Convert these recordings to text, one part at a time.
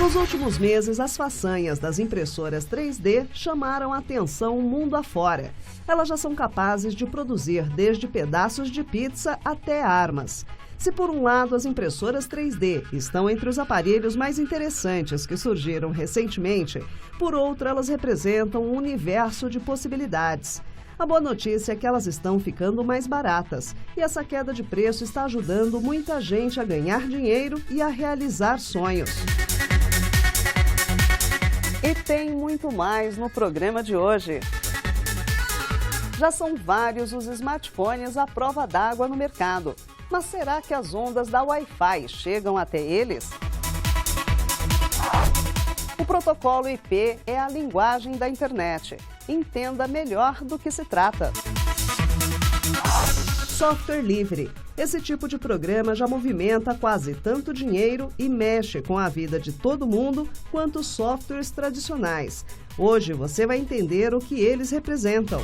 Nos últimos meses, as façanhas das impressoras 3D chamaram a atenção mundo afora. Elas já são capazes de produzir desde pedaços de pizza até armas. Se por um lado as impressoras 3D estão entre os aparelhos mais interessantes que surgiram recentemente, por outro elas representam um universo de possibilidades. A boa notícia é que elas estão ficando mais baratas e essa queda de preço está ajudando muita gente a ganhar dinheiro e a realizar sonhos. E tem muito mais no programa de hoje. Já são vários os smartphones à prova d'água no mercado. Mas será que as ondas da Wi-Fi chegam até eles? O protocolo IP é a linguagem da internet. Entenda melhor do que se trata. Software livre. Esse tipo de programa já movimenta quase tanto dinheiro e mexe com a vida de todo mundo quanto os softwares tradicionais. Hoje você vai entender o que eles representam.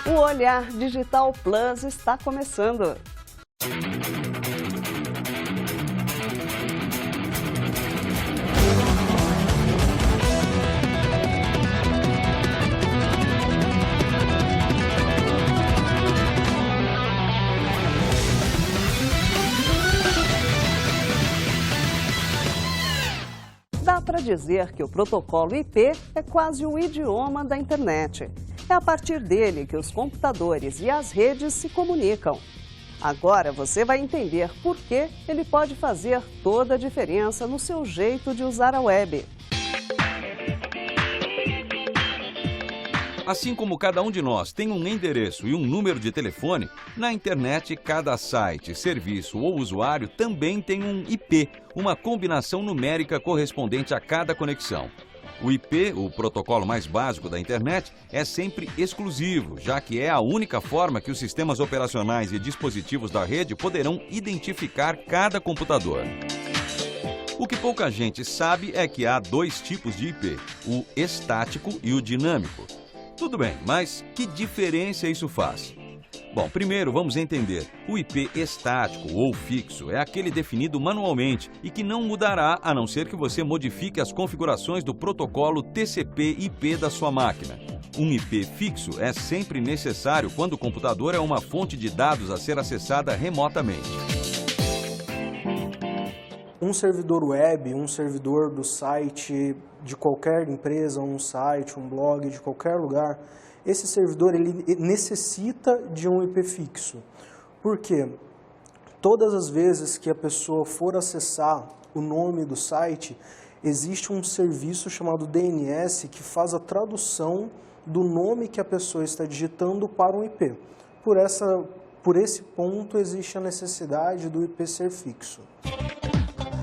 O Olhar Digital Plus está começando. Dá para dizer que o protocolo IP é quase o idioma da internet. É a partir dele que os computadores e as redes se comunicam. Agora você vai entender por que ele pode fazer toda a diferença no seu jeito de usar a web. Assim como cada um de nós tem um endereço e um número de telefone, na internet cada site, serviço ou usuário também tem um IP, uma combinação numérica correspondente a cada conexão. O IP, o protocolo mais básico da internet, é sempre exclusivo, já que é a única forma que os sistemas operacionais e dispositivos da rede poderão identificar cada computador. O que pouca gente sabe é que há dois tipos de IP, o estático e o dinâmico. Tudo bem, mas que diferença isso faz? Bom, primeiro vamos entender. O IP estático ou fixo é aquele definido manualmente e que não mudará a não ser que você modifique as configurações do protocolo TCP/IP da sua máquina. Um IP fixo é sempre necessário quando o computador é uma fonte de dados a ser acessada remotamente. Um servidor web, um servidor do site de qualquer empresa, um site, um blog de qualquer lugar, esse servidor ele necessita de um IP fixo. Por quê? Todas as vezes que a pessoa for acessar o nome do site, existe um serviço chamado DNS que faz a tradução do nome que a pessoa está digitando para um IP. Por esse ponto, existe a necessidade do IP ser fixo.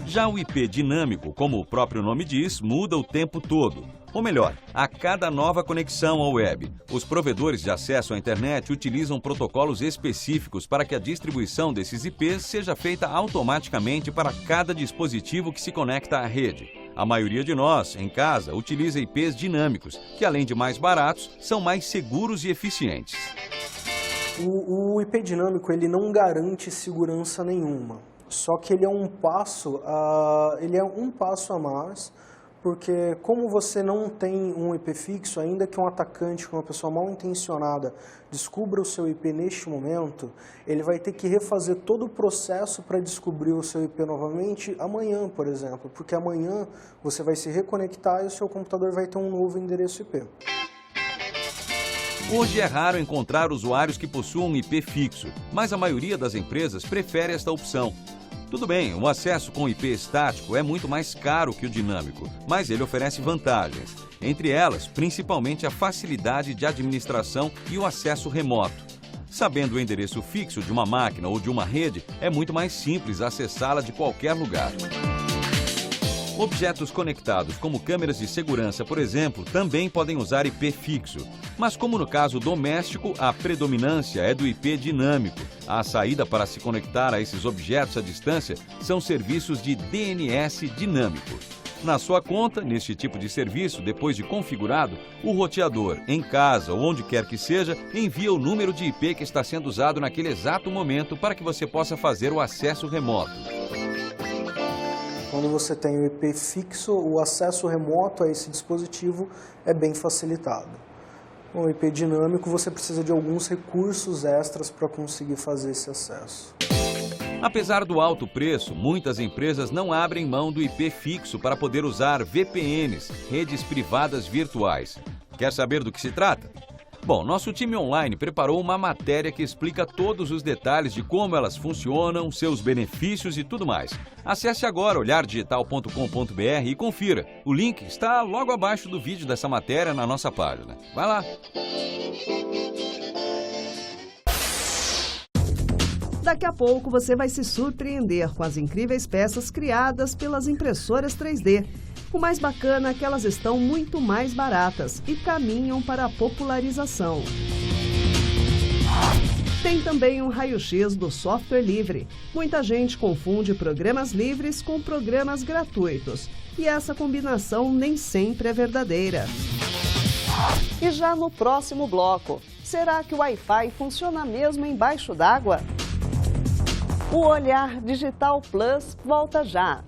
Já o IP dinâmico, como o próprio nome diz, muda o tempo todo. Ou melhor, a cada nova conexão à web. Os provedores de acesso à internet utilizam protocolos específicos para que a distribuição desses IPs seja feita automaticamente para cada dispositivo que se conecta à rede. A maioria de nós, em casa, utiliza IPs dinâmicos, que além de mais baratos, são mais seguros e eficientes. O IP dinâmico ele não garante segurança nenhuma, só que ele é um passo a mais, porque como você não tem um IP fixo, ainda que um atacante, uma pessoa mal intencionada, descubra o seu IP neste momento, ele vai ter que refazer todo o processo para descobrir o seu IP novamente amanhã, por exemplo, porque amanhã você vai se reconectar e o seu computador vai ter um novo endereço IP. Hoje é raro encontrar usuários que possuam um IP fixo, mas a maioria das empresas prefere esta opção. Tudo bem, o acesso com IP estático é muito mais caro que o dinâmico, mas ele oferece vantagens. Entre elas, principalmente a facilidade de administração e o acesso remoto. Sabendo o endereço fixo de uma máquina ou de uma rede, é muito mais simples acessá-la de qualquer lugar. Objetos conectados, como câmeras de segurança, por exemplo, também podem usar IP fixo. Mas como no caso doméstico, a predominância é do IP dinâmico. A saída para se conectar a esses objetos à distância são serviços de DNS dinâmico. Na sua conta, neste tipo de serviço, depois de configurado, o roteador, em casa ou onde quer que seja, envia o número de IP que está sendo usado naquele exato momento para que você possa fazer o acesso remoto. Quando você tem o IP fixo, o acesso remoto a esse dispositivo é bem facilitado. Com o IP dinâmico, você precisa de alguns recursos extras para conseguir fazer esse acesso. Apesar do alto preço, muitas empresas não abrem mão do IP fixo para poder usar VPNs, redes privadas virtuais. Quer saber do que se trata? Bom, nosso time online preparou uma matéria que explica todos os detalhes de como elas funcionam, seus benefícios e tudo mais. Acesse agora olhardigital.com.br e confira. O link está logo abaixo do vídeo dessa matéria na nossa página. Vai lá! Daqui a pouco você vai se surpreender com as incríveis peças criadas pelas impressoras 3D. O mais bacana é que elas estão muito mais baratas e caminham para a popularização. Tem também um raio-x do software livre. Muita gente confunde programas livres com programas gratuitos. E essa combinação nem sempre é verdadeira. E já no próximo bloco, será que o Wi-Fi funciona mesmo embaixo d'água? O Olhar Digital Plus volta já.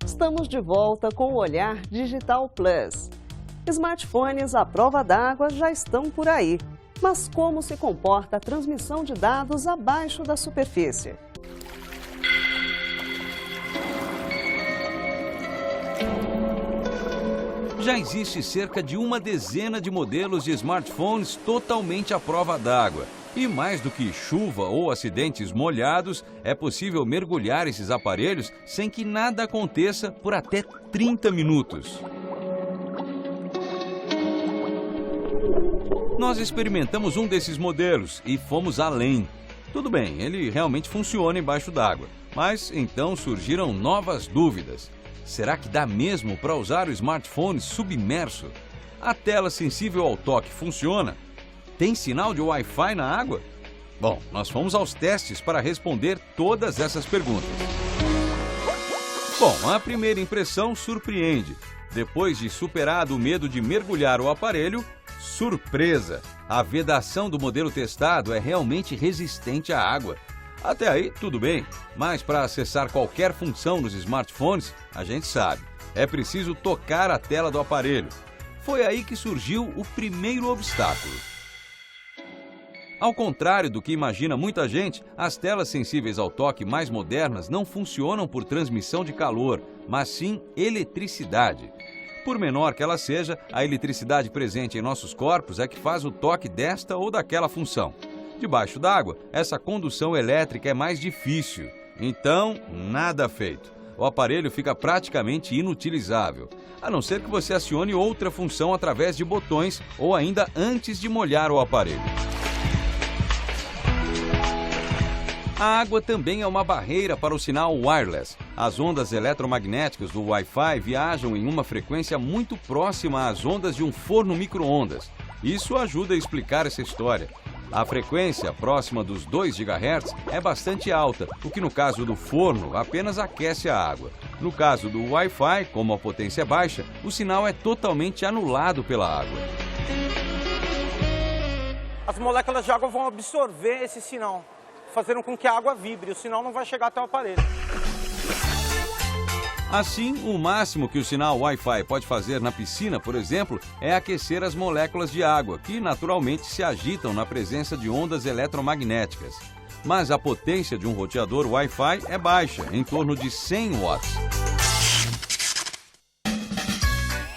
Estamos de volta com o Olhar Digital Plus. Smartphones à prova d'água já estão por aí. Mas como se comporta a transmissão de dados abaixo da superfície? Já existe cerca de uma dezena de modelos de smartphones totalmente à prova d'água. E mais do que chuva ou acidentes molhados, é possível mergulhar esses aparelhos sem que nada aconteça por até 30 minutos. Nós experimentamos um desses modelos e fomos além. Tudo bem, ele realmente funciona embaixo d'água, mas então surgiram novas dúvidas. Será que dá mesmo para usar o smartphone submerso? A tela sensível ao toque funciona? Tem sinal de Wi-Fi na água? Bom, nós fomos aos testes para responder todas essas perguntas. Bom, a primeira impressão surpreende. Depois de superado o medo de mergulhar o aparelho, surpresa! A vedação do modelo testado é realmente resistente à água. Até aí, tudo bem, mas para acessar qualquer função nos smartphones, a gente sabe, é preciso tocar a tela do aparelho. Foi aí que surgiu o primeiro obstáculo. Ao contrário do que imagina muita gente, as telas sensíveis ao toque mais modernas não funcionam por transmissão de calor, mas sim eletricidade. Por menor que ela seja, a eletricidade presente em nossos corpos é que faz o toque desta ou daquela função. Debaixo d'água, essa condução elétrica é mais difícil. Então, nada feito. O aparelho fica praticamente inutilizável, a não ser que você acione outra função através de botões ou ainda antes de molhar o aparelho. A água também é uma barreira para o sinal wireless. As ondas eletromagnéticas do Wi-Fi viajam em uma frequência muito próxima às ondas de um forno micro-ondas. Isso ajuda a explicar essa história. A frequência, próxima dos 2 GHz, é bastante alta, o que no caso do forno apenas aquece a água. No caso do Wi-Fi, como a potência é baixa, o sinal é totalmente anulado pela água. As moléculas de água vão absorver esse sinal, fazendo com que a água vibre, o sinal não vai chegar até o aparelho. Assim, o máximo que o sinal Wi-Fi pode fazer na piscina, por exemplo, é aquecer as moléculas de água, que naturalmente se agitam na presença de ondas eletromagnéticas. Mas a potência de um roteador Wi-Fi é baixa, em torno de 100 watts.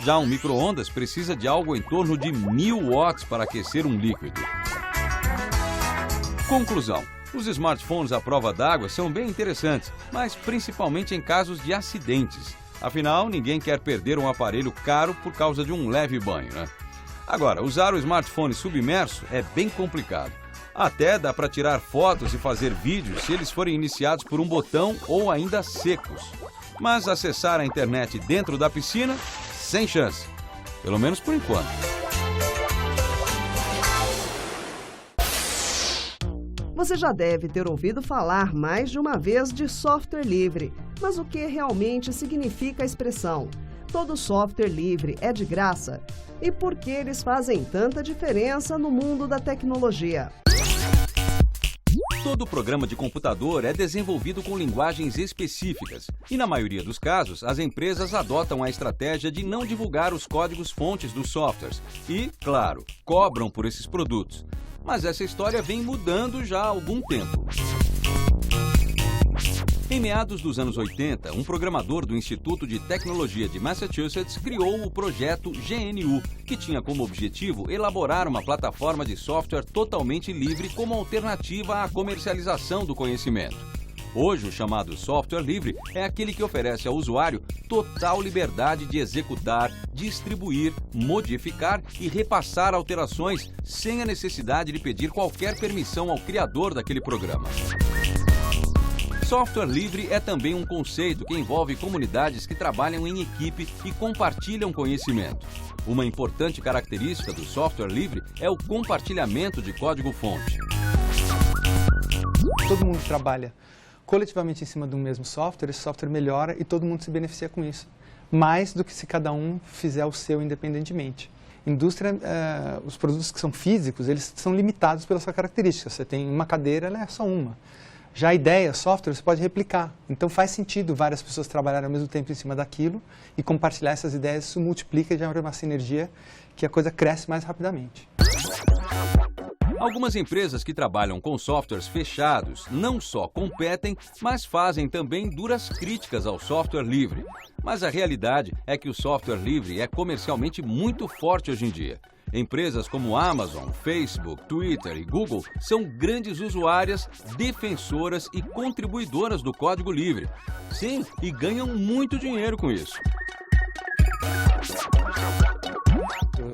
Já um micro-ondas precisa de algo em torno de 1000 watts para aquecer um líquido. Conclusão. Os smartphones à prova d'água são bem interessantes, mas principalmente em casos de acidentes. Afinal, ninguém quer perder um aparelho caro por causa de um leve banho, né? Agora, usar o smartphone submerso é bem complicado. Até dá para tirar fotos e fazer vídeos se eles forem iniciados por um botão ou ainda secos. Mas acessar a internet dentro da piscina, sem chance. Pelo menos por enquanto. Você já deve ter ouvido falar mais de uma vez de software livre, mas o que realmente significa a expressão? Todo software livre é de graça? E por que eles fazem tanta diferença no mundo da tecnologia? Todo programa de computador é desenvolvido com linguagens específicas e, na maioria dos casos, as empresas adotam a estratégia de não divulgar os códigos-fontes dos softwares e, claro, cobram por esses produtos. Mas essa história vem mudando já há algum tempo. Em meados dos anos 80, um programador do Instituto de Tecnologia de Massachusetts criou o projeto GNU, que tinha como objetivo elaborar uma plataforma de software totalmente livre como alternativa à comercialização do conhecimento. Hoje, o chamado software livre é aquele que oferece ao usuário total liberdade de executar, distribuir, modificar e repassar alterações sem a necessidade de pedir qualquer permissão ao criador daquele programa. Software livre é também um conceito que envolve comunidades que trabalham em equipe e compartilham conhecimento. Uma importante característica do software livre é o compartilhamento de código-fonte. Todo mundo trabalha coletivamente em cima do mesmo software, esse software melhora e todo mundo se beneficia com isso. Mais do que se cada um fizer o seu independentemente. Indústria, os produtos que são físicos, eles são limitados pela sua característica. Você tem uma cadeira, ela é só uma. Já a ideia, software, você pode replicar. Então faz sentido várias pessoas trabalharem ao mesmo tempo em cima daquilo e compartilhar essas ideias, isso multiplica e já é uma sinergia que a coisa cresce mais rapidamente. Algumas empresas que trabalham com softwares fechados não só competem, mas fazem também duras críticas ao software livre. Mas a realidade é que o software livre é comercialmente muito forte hoje em dia. Empresas como Amazon, Facebook, Twitter e Google são grandes usuárias, defensoras e contribuidoras do código livre. Sim, e ganham muito dinheiro com isso.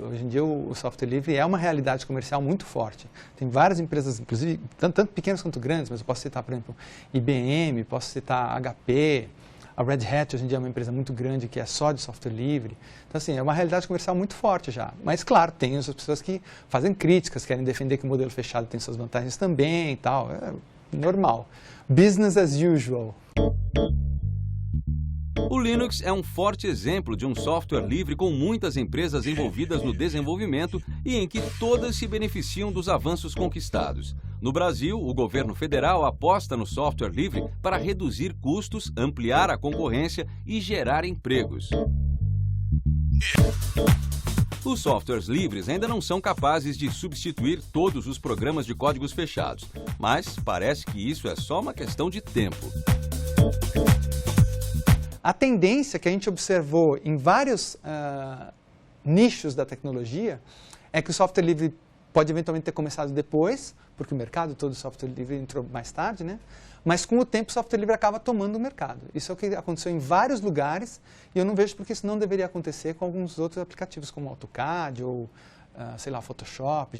Hoje em dia o software livre é uma realidade comercial muito forte. Tem várias empresas, inclusive, tanto pequenas quanto grandes, mas eu posso citar, por exemplo, IBM, posso citar HP, a Red Hat hoje em dia é uma empresa muito grande que é só de software livre. Então, assim, é uma realidade comercial muito forte já. Mas, claro, tem as pessoas que fazem críticas, querem defender que o modelo fechado tem suas vantagens também e tal. É normal. Business as usual. O Linux é um forte exemplo de um software livre com muitas empresas envolvidas no desenvolvimento e em que todas se beneficiam dos avanços conquistados. No Brasil, o governo federal aposta no software livre para reduzir custos, ampliar a concorrência e gerar empregos. Os softwares livres ainda não são capazes de substituir todos os programas de códigos fechados, mas parece que isso é só uma questão de tempo. A tendência que a gente observou em vários nichos da tecnologia é que o software livre pode eventualmente ter começado depois, porque o mercado todo do software livre entrou mais tarde, né? Mas com o tempo o software livre acaba tomando o mercado. Isso é o que aconteceu em vários lugares e eu não vejo porque isso não deveria acontecer com alguns outros aplicativos como AutoCAD ou, sei lá, Photoshop.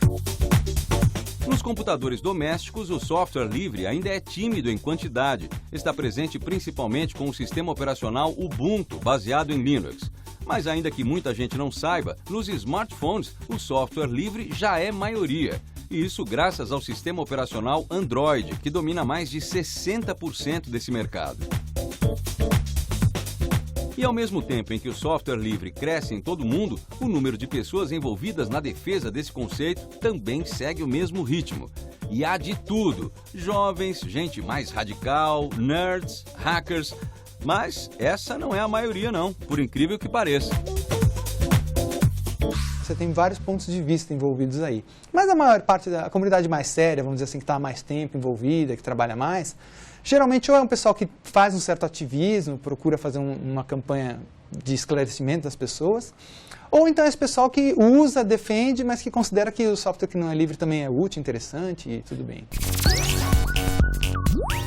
Nos computadores domésticos, o software livre ainda é tímido em quantidade. Está presente principalmente com o sistema operacional Ubuntu, baseado em Linux. Mas ainda que muita gente não saiba, nos smartphones o software livre já é maioria. E isso graças ao sistema operacional Android, que domina mais de 60% desse mercado. E ao mesmo tempo em que o software livre cresce em todo o mundo, o número de pessoas envolvidas na defesa desse conceito também segue o mesmo ritmo. E há de tudo: jovens, gente mais radical, nerds, hackers. Mas essa não é a maioria não, por incrível que pareça. Você tem vários pontos de vista envolvidos aí. Mas a maior parte da comunidade mais séria, vamos dizer assim, que está há mais tempo envolvida, que trabalha mais, geralmente ou é um pessoal que faz um certo ativismo, procura fazer uma campanha de esclarecimento das pessoas, ou então é esse pessoal que usa, defende, mas que considera que o software que não é livre também é útil, interessante e tudo bem.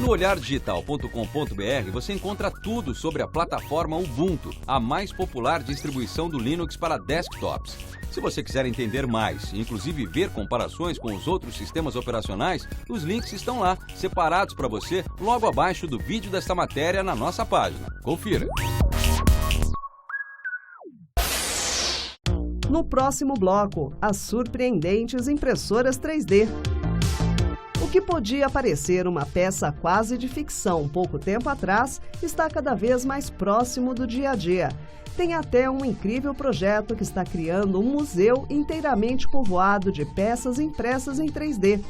No olhardigital.com.br você encontra tudo sobre a plataforma Ubuntu, a mais popular distribuição do Linux para desktops. Se você quiser entender mais, inclusive ver comparações com os outros sistemas operacionais, os links estão lá, separados para você, logo abaixo do vídeo desta matéria na nossa página. Confira! No próximo bloco, as surpreendentes impressoras 3D. O O que podia parecer uma peça quase de ficção pouco tempo atrás, está cada vez mais próximo do dia a dia. Tem até um incrível projeto que está criando um museu inteiramente povoado de peças impressas em 3D.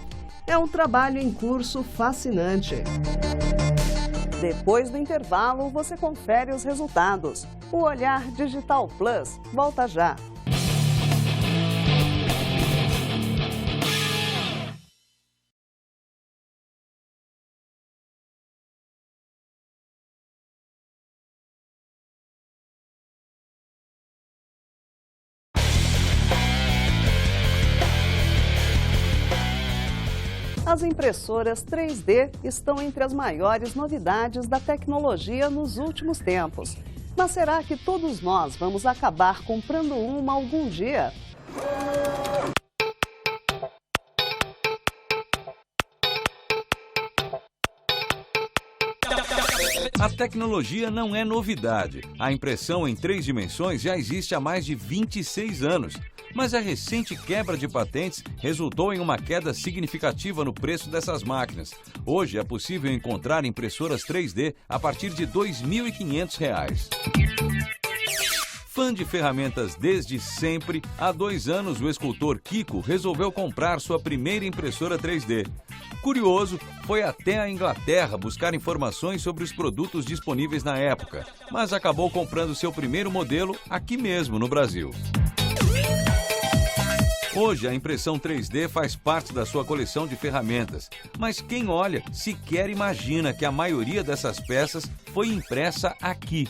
É um trabalho em curso fascinante. Depois do intervalo, você confere os resultados. O Olhar Digital Plus volta já. As impressoras 3D estão entre as maiores novidades da tecnologia nos últimos tempos. Mas será que todos nós vamos acabar comprando uma algum dia? A tecnologia não é novidade. A impressão em 3 dimensões já existe há mais de 26 anos. Mas a recente quebra de patentes resultou em uma queda significativa no preço dessas máquinas. Hoje é possível encontrar impressoras 3D a partir de R$ 2.500. Fã de ferramentas desde sempre, há 2 anos o escultor Kiko resolveu comprar sua primeira impressora 3D. Curioso, foi até a Inglaterra buscar informações sobre os produtos disponíveis na época, mas acabou comprando seu primeiro modelo aqui mesmo no Brasil. Hoje, a impressão 3D faz parte da sua coleção de ferramentas, mas quem olha sequer imagina que a maioria dessas peças foi impressa aqui.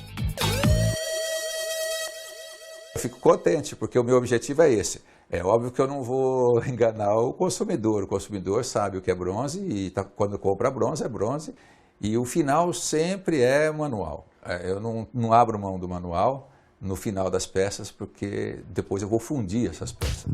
Eu fico contente, porque o meu objetivo é esse. É óbvio que eu não vou enganar o consumidor sabe o que é bronze e quando compra bronze é bronze, e o final sempre é manual. Eu não abro mão do manual no final das peças, porque depois eu vou fundir essas peças.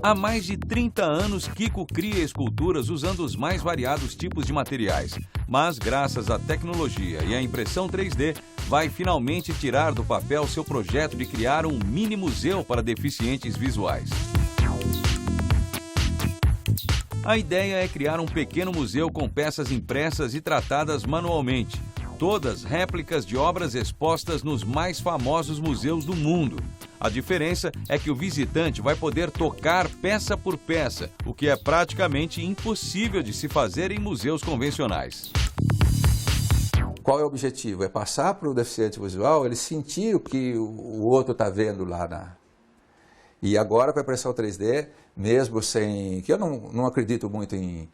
Há mais de 30 anos, Kiko cria esculturas usando os mais variados tipos de materiais. Mas, graças à tecnologia e à impressão 3D, vai finalmente tirar do papel seu projeto de criar um mini museu para deficientes visuais. A ideia é criar um pequeno museu com peças impressas e tratadas manualmente. Todas réplicas de obras expostas nos mais famosos museus do mundo. A diferença é que o visitante vai poder tocar peça por peça, o que é praticamente impossível de se fazer em museus convencionais. Qual é o objetivo? É passar para o deficiente visual ele sentir o que o outro está vendo lá E agora com a impressão 3D, mesmo sem... que eu não acredito muito em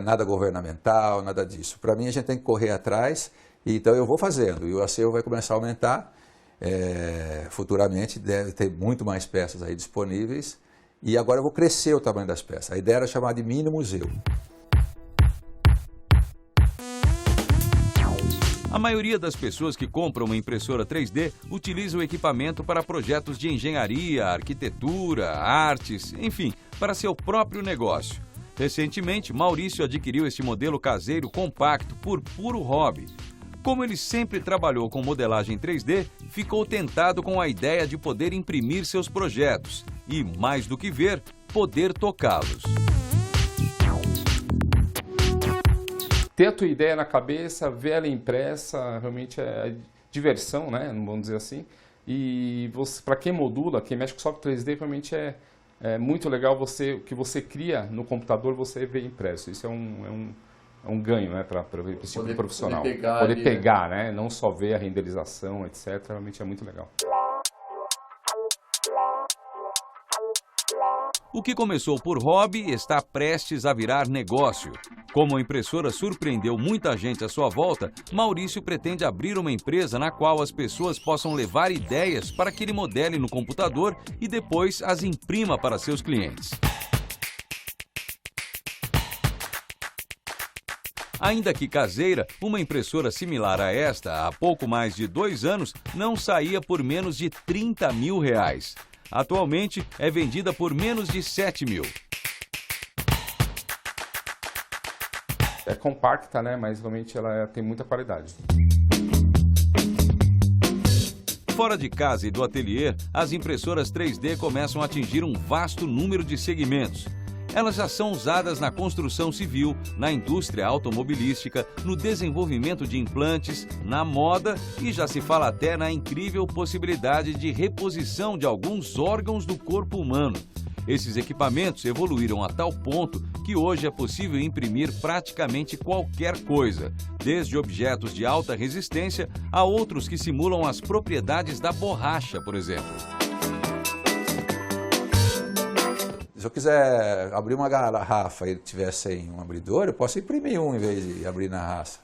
nada governamental, nada disso. Para mim a gente tem que correr atrás, então eu vou fazendo e o acervo vai começar a aumentar. Futuramente deve ter muito mais peças aí disponíveis e agora eu vou crescer o tamanho das peças. A ideia era chamar de mini museu. A maioria das pessoas que compram uma impressora 3D utiliza o equipamento para projetos de engenharia, arquitetura, artes, enfim, para seu próprio negócio. Recentemente, Maurício adquiriu este modelo caseiro compacto por puro hobby. Como ele sempre trabalhou com modelagem 3D, ficou tentado com a ideia de poder imprimir seus projetos e, mais do que ver, poder tocá-los. Ter a tua ideia na cabeça, ver ela impressa, realmente é diversão, né? Vamos dizer assim. E para quem modula, quem mexe com software 3D, realmente é muito legal o que você cria no computador, você vê impresso. Isso é um ganho, né, para esse tipo de profissional. Poder pegar, né? Não só ver a renderização, etc. Realmente é muito legal. O que começou por hobby está prestes a virar negócio. Como a impressora surpreendeu muita gente à sua volta, Maurício pretende abrir uma empresa na qual as pessoas possam levar ideias para que ele modele no computador e depois as imprima para seus clientes. Ainda que caseira, uma impressora similar a esta, há pouco mais de 2 anos, não saía por menos de R$30 mil. Atualmente, é vendida por menos de 7 mil. É compacta, né? Mas realmente ela tem muita qualidade. Fora de casa e do ateliê, as impressoras 3D começam a atingir um vasto número de segmentos. Elas já são usadas na construção civil, na indústria automobilística, no desenvolvimento de implantes, na moda e já se fala até na incrível possibilidade de reposição de alguns órgãos do corpo humano. Esses equipamentos evoluíram a tal ponto que hoje é possível imprimir praticamente qualquer coisa, desde objetos de alta resistência a outros que simulam as propriedades da borracha, por exemplo. Se eu quiser abrir uma garrafa e tiver sem um abridor, eu posso imprimir um em vez de abrir na raça.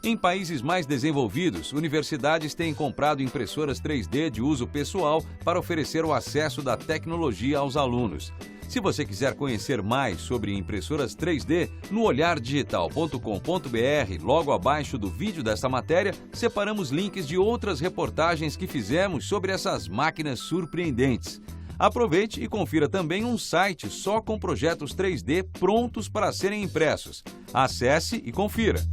Em países mais desenvolvidos, universidades têm comprado impressoras 3D de uso pessoal para oferecer o acesso da tecnologia aos alunos. Se você quiser conhecer mais sobre impressoras 3D, no olhardigital.com.br, logo abaixo do vídeo desta matéria, separamos links de outras reportagens que fizemos sobre essas máquinas surpreendentes. Aproveite e confira também um site só com projetos 3D prontos para serem impressos. Acesse e confira.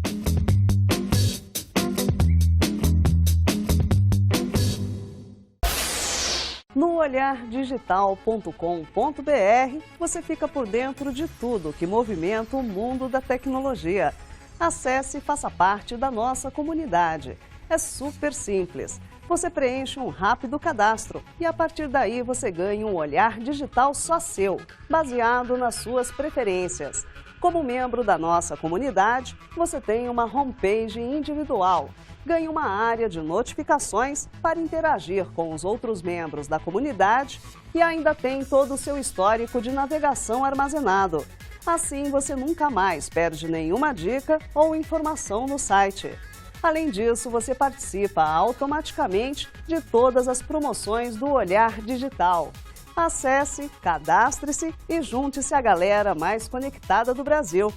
No olhardigital.com.br, você fica por dentro de tudo que movimenta o mundo da tecnologia. Acesse e faça parte da nossa comunidade. É super simples. Você preenche um rápido cadastro e a partir daí você ganha um olhar digital só seu, baseado nas suas preferências. Como membro da nossa comunidade, você tem uma homepage individual. Ganhe uma área de notificações para interagir com os outros membros da comunidade e ainda tem todo o seu histórico de navegação armazenado. Assim, você nunca mais perde nenhuma dica ou informação no site. Além disso, você participa automaticamente de todas as promoções do Olhar Digital. Acesse, cadastre-se e junte-se à galera mais conectada do Brasil.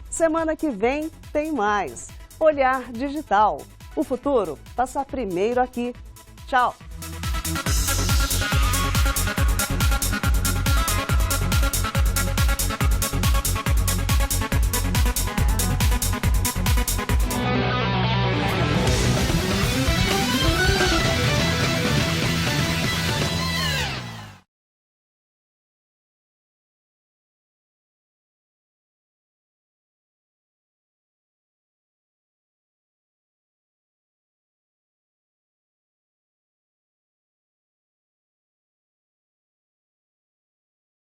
Semana que vem tem mais. Olhar Digital. O futuro passa primeiro aqui. Tchau!